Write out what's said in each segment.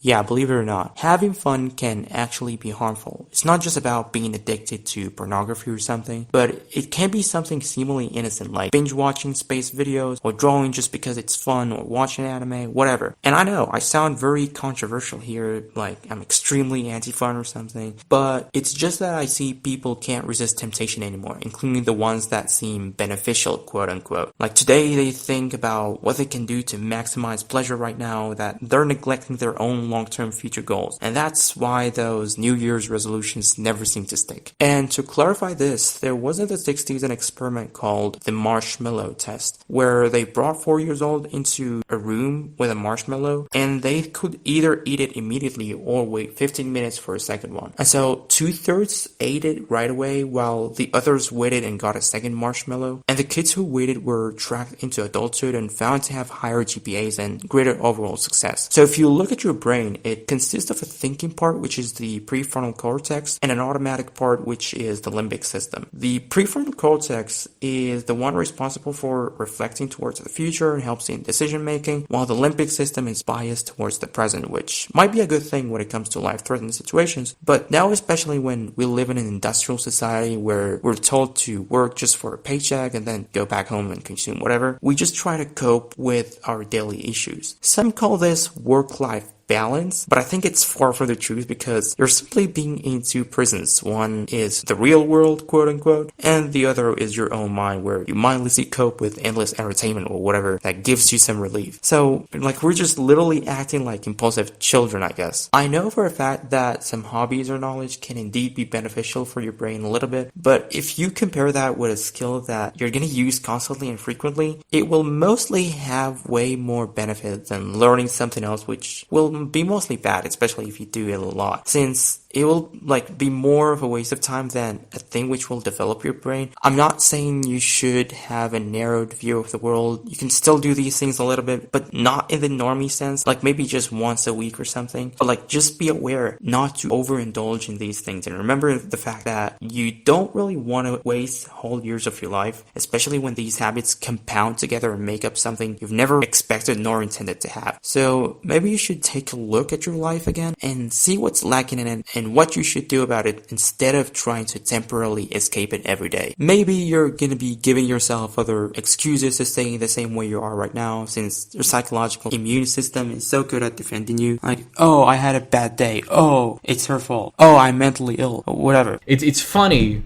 Yeah, believe it or not, having fun can actually be harmful. It's not just about being addicted to pornography or something, but it can be something seemingly innocent like binge watching space videos or drawing just because it's fun or watching anime, whatever. And I know I sound very controversial here, like I'm extremely anti-fun or something, but it's just that I see people can't resist temptation anymore, including the ones that seem beneficial, quote unquote. Like today they think about what they can do to maximize pleasure right now that they're neglecting their own long-term future goals. And that's why those New Year's resolutions never seem to stick. And to clarify this, there was in the 60s an experiment called the Marshmallow Test, where they brought 4-year-olds into a room with a marshmallow, and they could either eat it immediately or wait 15 minutes for a second one. And so 2/3 ate it right away, while the others waited and got a second marshmallow. And the kids who waited were tracked into adulthood and found to have higher GPAs and greater overall success. So if you look at your brain, it consists of a thinking part, which is the prefrontal cortex, and an automatic part, which is the limbic system. The prefrontal cortex is the one responsible for reflecting towards the future and helps in decision making, while the limbic system is biased towards the present, which might be a good thing when it comes to life-threatening situations. But now, especially when we live in an industrial society where we're told to work just for a paycheck and then go back home and consume whatever, we just try to cope with our daily issues. Some call this work-life balance, but I think it's far from the truth because you're simply being in two prisons. One is the real world, quote unquote, and the other is your own mind where you mindlessly cope with endless entertainment or whatever that gives you some relief. So, like, we're just literally acting like impulsive children, I guess. I know for a fact that some hobbies or knowledge can indeed be beneficial for your brain a little bit, but if you compare that with a skill that you're going to use constantly and frequently, it will mostly have way more benefit than learning something else, which will be mostly bad, especially if you do it a lot, since it will be more of a waste of time than a thing which will develop your brain. I'm not saying you should have a narrowed view of the world. You can still do these things a little bit, but not in the normie sense, like maybe just once a week or something. But just be aware not to overindulge in these things, and remember the fact that you don't really want to waste whole years of your life, especially when these habits compound together and make up something you've never expected nor intended to have. So maybe you should take a look at your life again and see what's lacking in it and what you should do about it instead of trying to temporarily escape it every day. Maybe you're going to be giving yourself other excuses to stay the same way you are right now, since your psychological immune system is so good at defending you. Like, oh, I had a bad day. Oh, it's her fault. Oh, I'm mentally ill. Whatever. It's funny,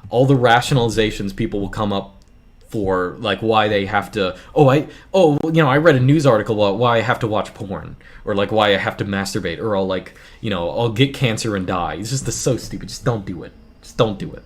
all the rationalizations people will come up for, like, why they have to, I read a news article about why I have to watch porn, or like why I have to masturbate, or I'll get cancer and die. It's just so stupid. Just don't do it. Just don't do it.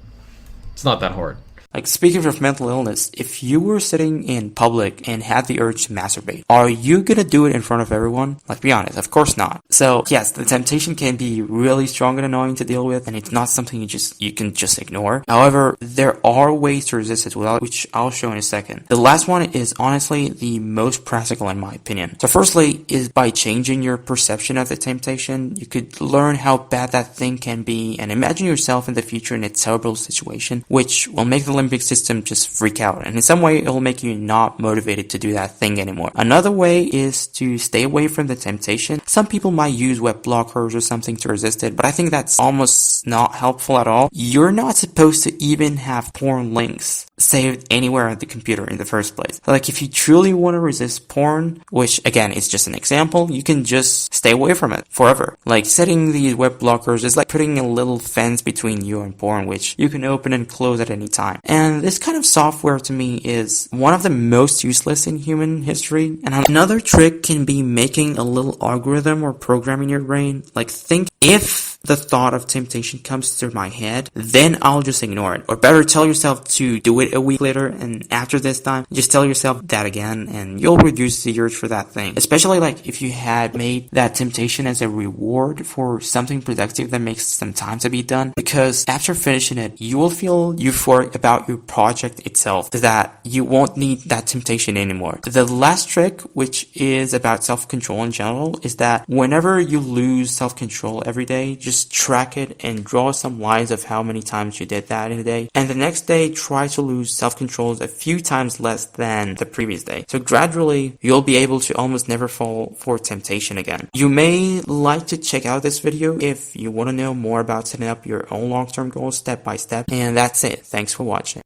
It's not that hard. Like, speaking of mental illness, if you were sitting in public and had the urge to masturbate, are you gonna do it in front of everyone? Like, be honest, of course not. So, yes, the temptation can be really strong and annoying to deal with, and it's not something you can just ignore. However, there are ways to resist it, which I'll show in a second. The last one is honestly the most practical in my opinion. So firstly is by changing your perception of the temptation, you could learn how bad that thing can be and imagine yourself in the future in a terrible situation, which will make the limbic system just freak out, and in some way it will make you not motivated to do that thing anymore. Another way is to stay away from the temptation. Some people might use web blockers or something to resist it, but I think that's almost not helpful at all. You're not supposed to even have porn links saved anywhere on the computer in the first place. Like, if you truly want to resist porn, which again is just an example, you can just stay away from it forever. Like, setting these web blockers is like putting a little fence between you and porn, which you can open and close at any time. And this kind of software to me is one of the most useless in human history. And another trick can be making a little algorithm or program in your brain. Like, think, if the thought of temptation comes to my head, then I'll just ignore it. Or better, tell yourself to do it a week later, and after this time, just tell yourself that again, and you'll reduce the urge for that thing. Especially like if you had made that temptation as a reward for something productive that makes some time to be done. Because after finishing it, you will feel euphoric about your project itself, that you won't need that temptation anymore. The last trick, which is about self-control in general, is that whenever you lose self-control every day, just just track it and draw some lines of how many times you did that in a day. And the next day, try to lose self-control a few times less than the previous day. So gradually, you'll be able to almost never fall for temptation again. You may like to check out this video if you want to know more about setting up your own long-term goals step by step. And that's it. Thanks for watching.